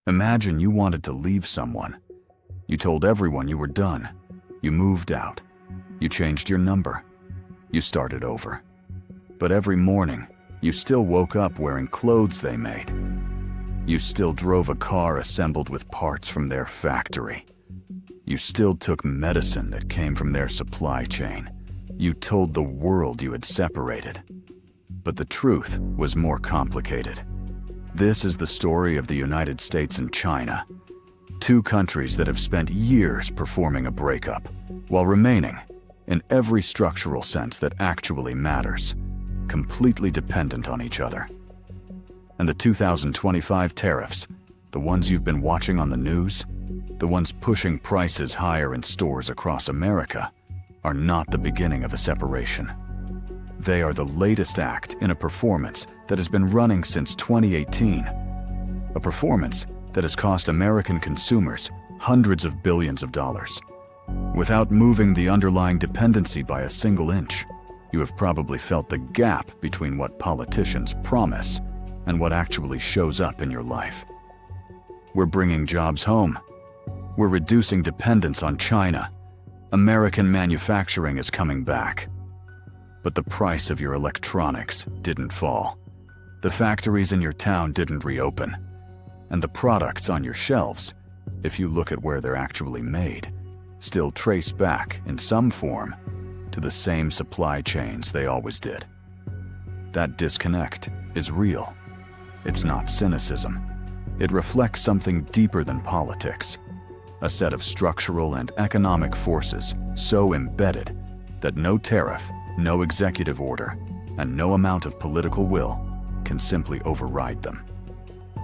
Imagine you wanted to leave someone. You told everyone you were done. You moved out. You changed your number. You started over. But every morning, you still woke up wearing clothes they made. You still drove a car assembled with parts from their factory. You still took medicine that came from their supply chain. You told the world you had separated. But the truth was more complicated. This is the story of the United States and China, two countries that have spent years performing a breakup, while remaining, in every structural sense that actually matters, completely dependent on each other. And the 2025 tariffs, the ones you've been watching on the news, the ones pushing prices higher in stores across America, are not the beginning of a separation. They are the latest act in a performance that has been running since 2018. A performance that has cost American consumers hundreds of billions of dollars. Without moving the underlying dependency by a single inch, you have probably felt the gap between what politicians promise and what actually shows up in your life. We're bringing jobs home. We're reducing dependence on China. American manufacturing is coming back. But the price of your electronics didn't fall. The factories in your town didn't reopen. And the products on your shelves, if you look at where they're actually made, still trace back, in some form, to the same supply chains they always did. That disconnect is real. It's not cynicism. It reflects something deeper than politics. A set of structural and economic forces so embedded that no tariff, no executive order, and no amount of political will can simply override them.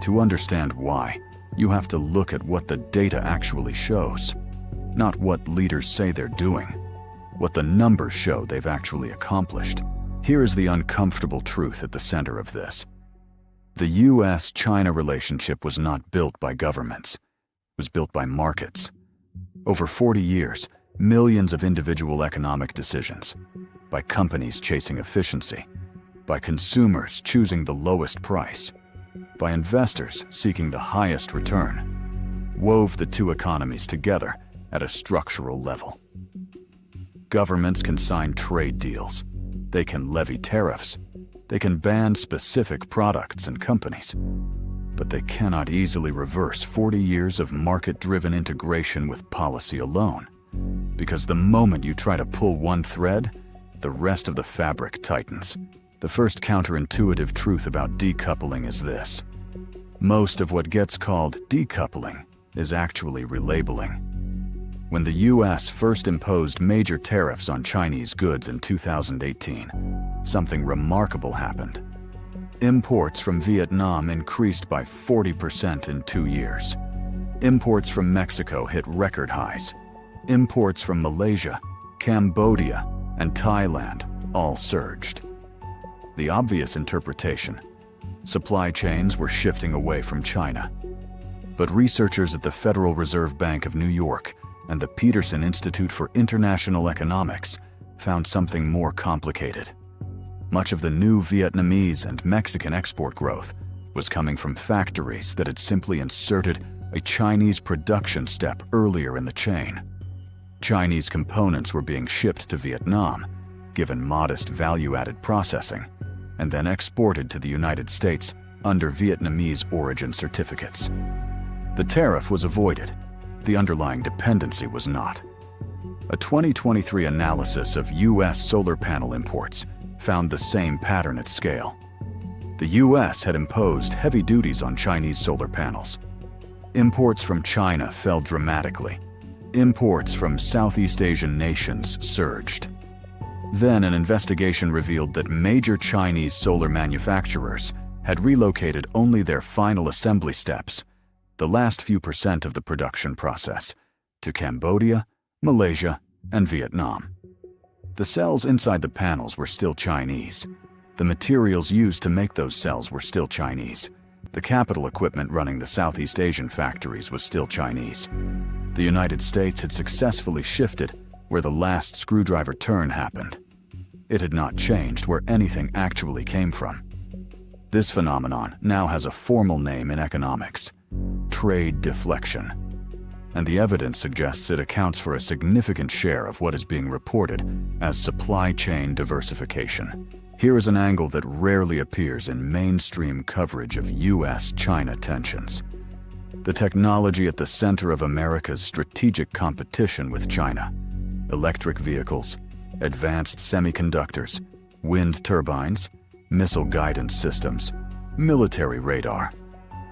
To understand why, you have to look at what the data actually shows, not what leaders say they're doing, what the numbers show they've actually accomplished. Here is the uncomfortable truth at the center of this. The US-China relationship was not built by governments. It was built by markets. Over 40 years, millions of individual economic decisions, by companies chasing efficiency, by consumers choosing the lowest price, by investors seeking the highest return, wove the two economies together at a structural level. Governments can sign trade deals. They can levy tariffs. They can ban specific products and companies. But they cannot easily reverse 40 years of market-driven integration with policy alone. Because the moment you try to pull one thread, the rest of the fabric tightens. The first counterintuitive truth about decoupling is this. Most of what gets called decoupling is actually relabeling. When the US first imposed major tariffs on Chinese goods in 2018, something remarkable happened. Imports from Vietnam increased by 40% in 2 years. Imports from Mexico hit record highs. Imports from Malaysia, Cambodia, and Thailand all surged. The obvious interpretation: supply chains were shifting away from China. But researchers at the Federal Reserve Bank of New York and the Peterson Institute for International Economics found something more complicated. Much of the new Vietnamese and Mexican export growth was coming from factories that had simply inserted a Chinese production step earlier in the chain. Chinese components were being shipped to Vietnam, given modest value-added processing, and then exported to the United States under Vietnamese origin certificates. The tariff was avoided. The underlying dependency was not. A 2023 analysis of US solar panel imports found the same pattern at scale. The US had imposed heavy duties on Chinese solar panels. Imports from China fell dramatically. Imports from Southeast Asian nations surged. Then an investigation revealed that major Chinese solar manufacturers had relocated only their final assembly steps, the last few percent of the production process, to Cambodia, Malaysia, and Vietnam. The cells inside the panels were still Chinese. The materials used to make those cells were still Chinese. The capital equipment running the Southeast Asian factories was still Chinese. The United States had successfully shifted where the last screwdriver turn happened. It had not changed where anything actually came from. This phenomenon now has a formal name in economics: trade deflection. And the evidence suggests it accounts for a significant share of what is being reported as supply chain diversification. Here is an angle that rarely appears in mainstream coverage of US-China tensions. The technology at the center of America's strategic competition with China: electric vehicles, advanced semiconductors, wind turbines, missile guidance systems, military radar,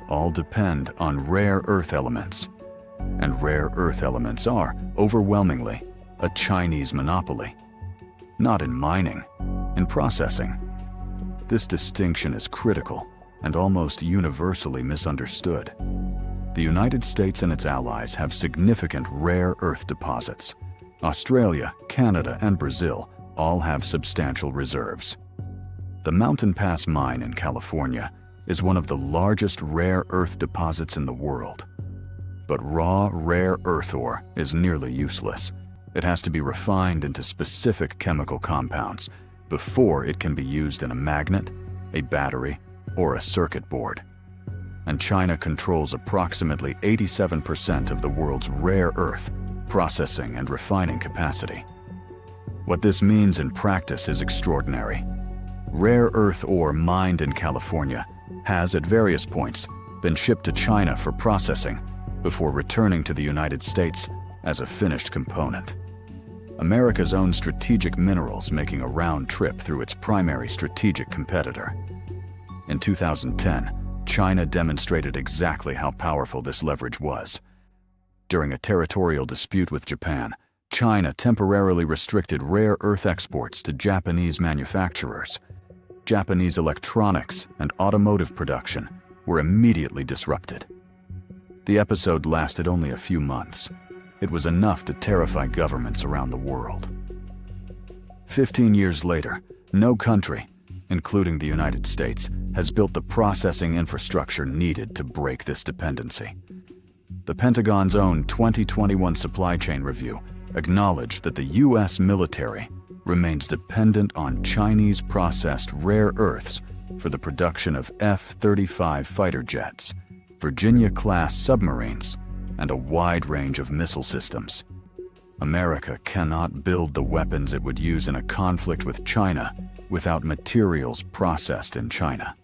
all depend on rare earth elements. And rare earth elements are, overwhelmingly, a Chinese monopoly. Not in mining, in processing. This distinction is critical and almost universally misunderstood. The United States and its allies have significant rare earth deposits. Australia, Canada, and Brazil all have substantial reserves. The Mountain Pass mine in California is one of the largest rare earth deposits in the world. But raw rare earth ore is nearly useless. It has to be refined into specific chemical compounds before it can be used in a magnet, a battery, or a circuit board. And China controls approximately 87% of the world's rare earth processing and refining capacity. What this means in practice is extraordinary. Rare earth ore mined in California has, at various points, been shipped to China for processing before returning to the United States as a finished component. America's own strategic minerals making a round trip through its primary strategic competitor. In 2010, China demonstrated exactly how powerful this leverage was. During a territorial dispute with Japan, China temporarily restricted rare earth exports to Japanese manufacturers. Japanese electronics and automotive production were immediately disrupted. The episode lasted only a few months. It was enough to terrify governments around the world. 15 years later, no country, including the United States, has built the processing infrastructure needed to break this dependency. The Pentagon's own 2021 supply chain review acknowledged that the US military remains dependent on Chinese processed rare earths for the production of F-35 fighter jets, Virginia-class submarines, and a wide range of missile systems. America cannot build the weapons it would use in a conflict with China without materials processed in China.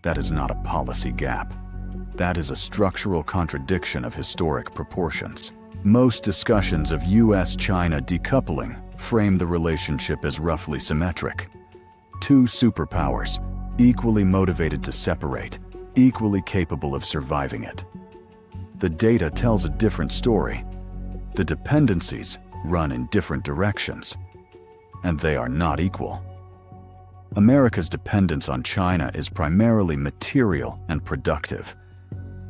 That is not a policy gap. That is a structural contradiction of historic proportions. Most discussions of US-China decoupling frame the relationship as roughly symmetric. Two superpowers, equally motivated to separate, equally capable of surviving it. The data tells a different story. The dependencies run in different directions, and they are not equal. America's dependence on China is primarily material and productive.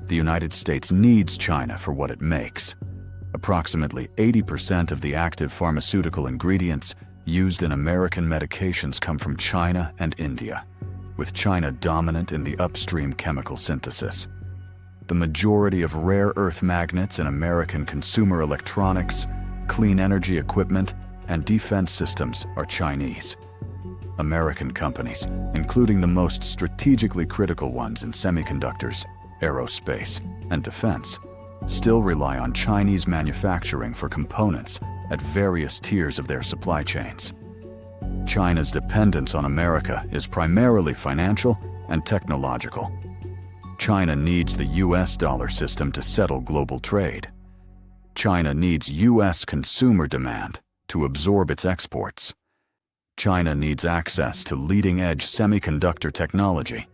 The United States needs China for what it makes. Approximately 80% of the active pharmaceutical ingredients used in American medications come from China and India, with China dominant in the upstream chemical synthesis. The majority of rare earth magnets in American consumer electronics, clean energy equipment, and defense systems are Chinese. American companies, including the most strategically critical ones in semiconductors, aerospace, and defense, still rely on Chinese manufacturing for components at various tiers of their supply chains. China's dependence on America is primarily financial and technological. China needs the US dollar system to settle global trade. China needs US consumer demand to absorb its exports. China needs access to leading-edge semiconductor technology,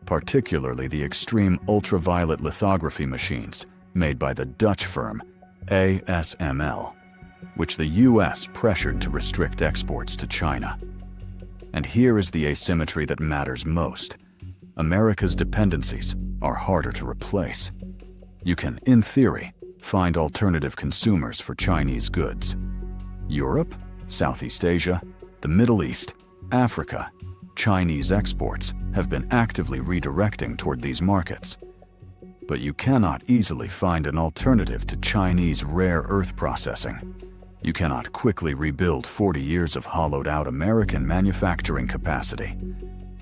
particularly the extreme ultraviolet lithography machines made by the Dutch firm ASML, which the US pressured to restrict exports to China. And here is the asymmetry that matters most. America's dependencies are harder to replace. You can, in theory, find alternative consumers for Chinese goods. Europe, Southeast Asia, the Middle East, Africa, Chinese exports have been actively redirecting toward these markets. But you cannot easily find an alternative to Chinese rare earth processing. You cannot quickly rebuild 40 years of hollowed-out American manufacturing capacity.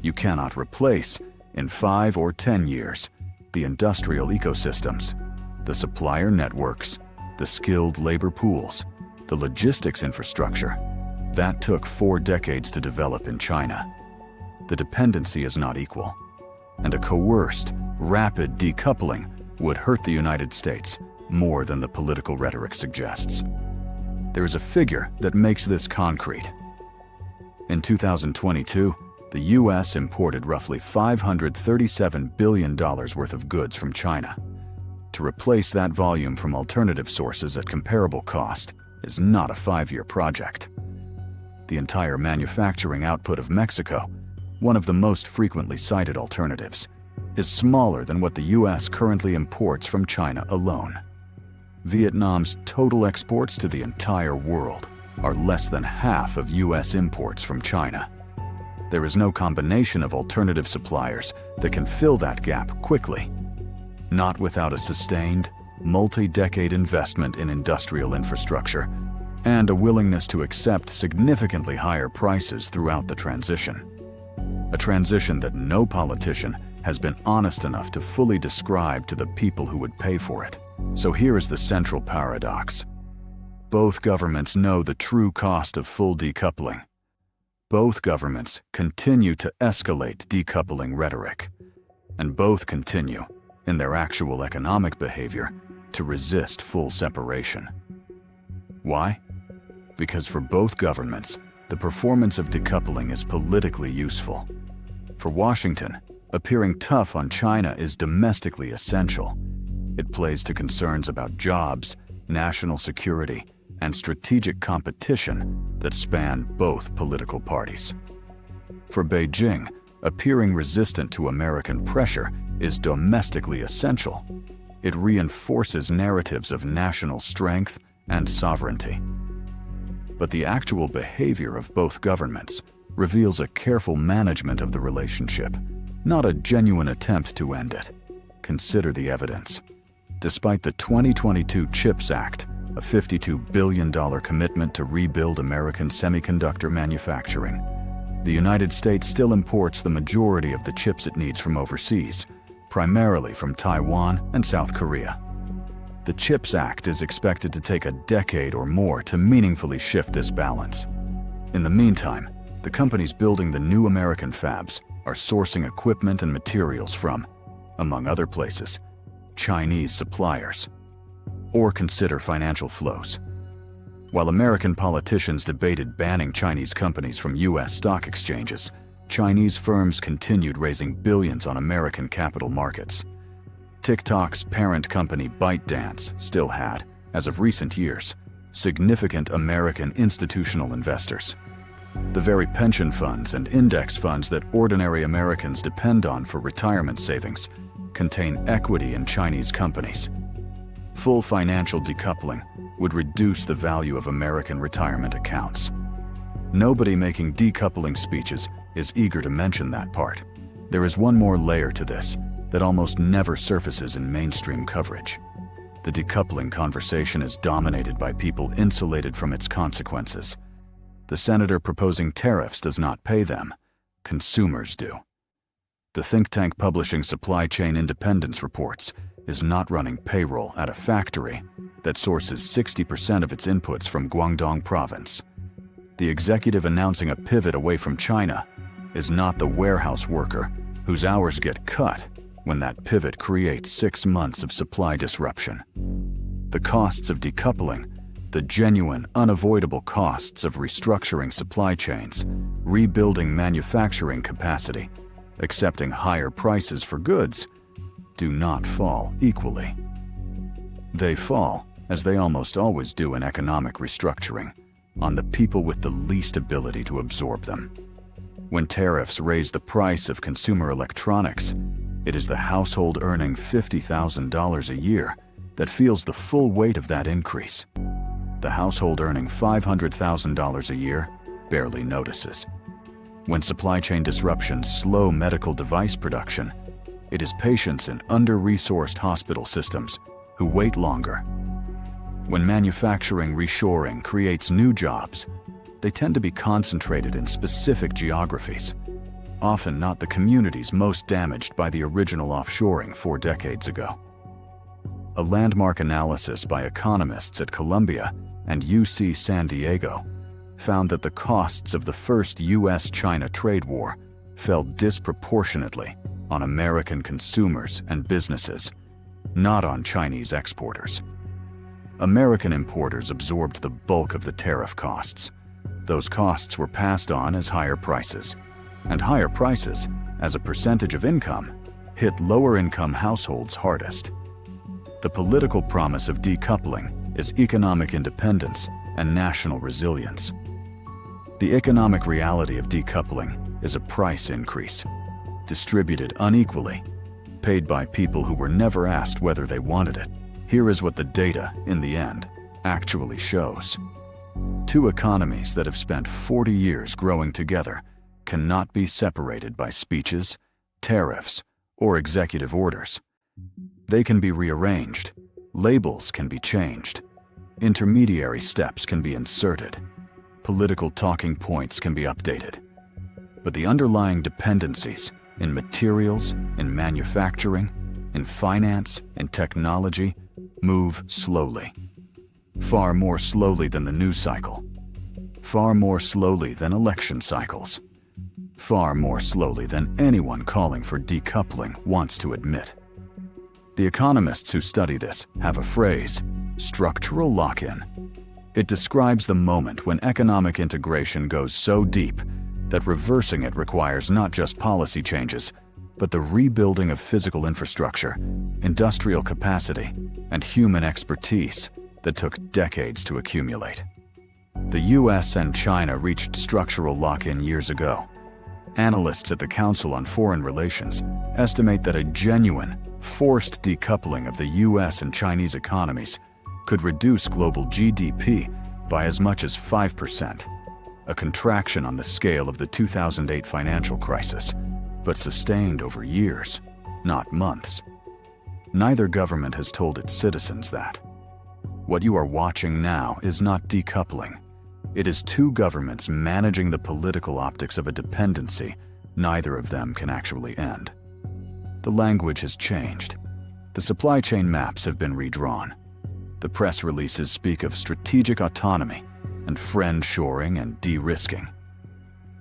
You cannot replace, in 5 or 10 years, the industrial ecosystems, the supplier networks, the skilled labor pools, the logistics infrastructure. That took 4 decades to develop in China. The dependency is not equal, and a coerced, rapid decoupling would hurt the United States more than the political rhetoric suggests. There is a figure that makes this concrete. In 2022, the U.S. imported roughly $537 billion worth of goods from China. To replace that volume from alternative sources at comparable cost is not a 5-year project. The entire manufacturing output of Mexico, one of the most frequently cited alternatives, is smaller than what the U.S. currently imports from China alone. Vietnam's total exports to the entire world are less than half of U.S. imports from China. There is no combination of alternative suppliers that can fill that gap quickly, not without a sustained, multi-decade investment in industrial infrastructure and a willingness to accept significantly higher prices throughout the transition. A transition that no politician has been honest enough to fully describe to the people who would pay for it. So here is the central paradox. Both governments know the true cost of full decoupling. Both governments continue to escalate decoupling rhetoric, and both continue, in their actual economic behavior, to resist full separation. Why? Because for both governments, the performance of decoupling is politically useful. For Washington, appearing tough on China is domestically essential. It plays to concerns about jobs, national security, and strategic competition that span both political parties. For Beijing, appearing resistant to American pressure is domestically essential. It reinforces narratives of national strength and sovereignty. But the actual behavior of both governments reveals a careful management of the relationship, not a genuine attempt to end it. Consider the evidence. Despite the 2022 CHIPS Act, a $52 billion commitment to rebuild American semiconductor manufacturing, the United States still imports the majority of the chips it needs from overseas, primarily from Taiwan and South Korea. The CHIPS Act is expected to take a decade or more to meaningfully shift this balance. In the meantime, the companies building the new American fabs are sourcing equipment and materials from, among other places, Chinese suppliers. Or consider financial flows. While American politicians debated banning Chinese companies from U.S. stock exchanges, Chinese firms continued raising billions on American capital markets. TikTok's parent company ByteDance still had, as of recent years, significant American institutional investors. The very pension funds and index funds that ordinary Americans depend on for retirement savings contain equity in Chinese companies. Full financial decoupling would reduce the value of American retirement accounts. Nobody making decoupling speeches is eager to mention that part. There is one more layer to this that almost never surfaces in mainstream coverage. The decoupling conversation is dominated by people insulated from its consequences. The senator proposing tariffs does not pay them. Consumers do. The think tank publishing supply chain independence reports is not running payroll at a factory that sources 60% of its inputs from Guangdong province. The executive announcing a pivot away from China is not the warehouse worker whose hours get cut when that pivot creates 6 months of supply disruption. The costs of decoupling, the genuine, unavoidable costs of restructuring supply chains, rebuilding manufacturing capacity, accepting higher prices for goods, do not fall equally. They fall, as they almost always do in economic restructuring, on the people with the least ability to absorb them. When tariffs raise the price of consumer electronics, it is the household earning $50,000 a year that feels the full weight of that increase. The household earning $500,000 a year barely notices. When supply chain disruptions slow medical device production, it is patients in under-resourced hospital systems who wait longer. When manufacturing reshoring creates new jobs, they tend to be concentrated in specific geographies. often not the communities most damaged by the original offshoring 4 decades ago. A landmark analysis by economists at Columbia and UC San Diego found that the costs of the first US-China trade war fell disproportionately on American consumers and businesses, not on Chinese exporters. American importers absorbed the bulk of the tariff costs. Those costs were passed on as higher prices, and higher prices, as a percentage of income, hit lower-income households hardest. The political promise of decoupling is economic independence and national resilience. The economic reality of decoupling is a price increase, distributed unequally, paid by people who were never asked whether they wanted it. Here is what the data, in the end, actually shows. 2 economies that have spent 40 years growing together cannot be separated by speeches, tariffs, or executive orders. They can be rearranged, labels can be changed, intermediary steps can be inserted, political talking points can be updated. But the underlying dependencies in materials, in manufacturing, in finance, in technology move slowly. Far more slowly than the news cycle. Far more slowly than election cycles. Far more slowly than anyone calling for decoupling wants to admit. The economists who study this have a phrase, structural lock-in. It describes the moment when economic integration goes so deep that reversing it requires not just policy changes, but the rebuilding of physical infrastructure, industrial capacity, and human expertise that took decades to accumulate. The US and China reached structural lock-in years ago. Analysts at the Council on Foreign Relations estimate that a genuine, forced decoupling of the US and Chinese economies could reduce global GDP by as much as 5%, a contraction on the scale of the 2008 financial crisis, but sustained over years, not months. Neither government has told its citizens that. What you are watching now is not decoupling. It is 2 governments managing the political optics of a dependency neither of them can actually end. The language has changed. The supply chain maps have been redrawn. The press releases speak of strategic autonomy and friend-shoring and de-risking.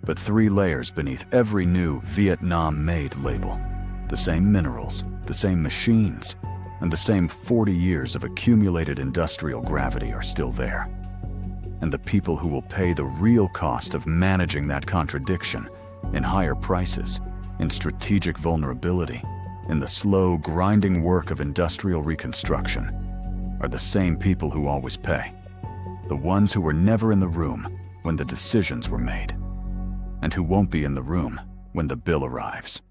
But 3 layers beneath every new Vietnam-made label, the same minerals, the same machines, and the same 40 years of accumulated industrial gravity are still there. And the people who will pay the real cost of managing that contradiction in higher prices, in strategic vulnerability, in the slow, grinding work of industrial reconstruction, are the same people who always pay. The ones who were never in the room when the decisions were made, and who won't be in the room when the bill arrives.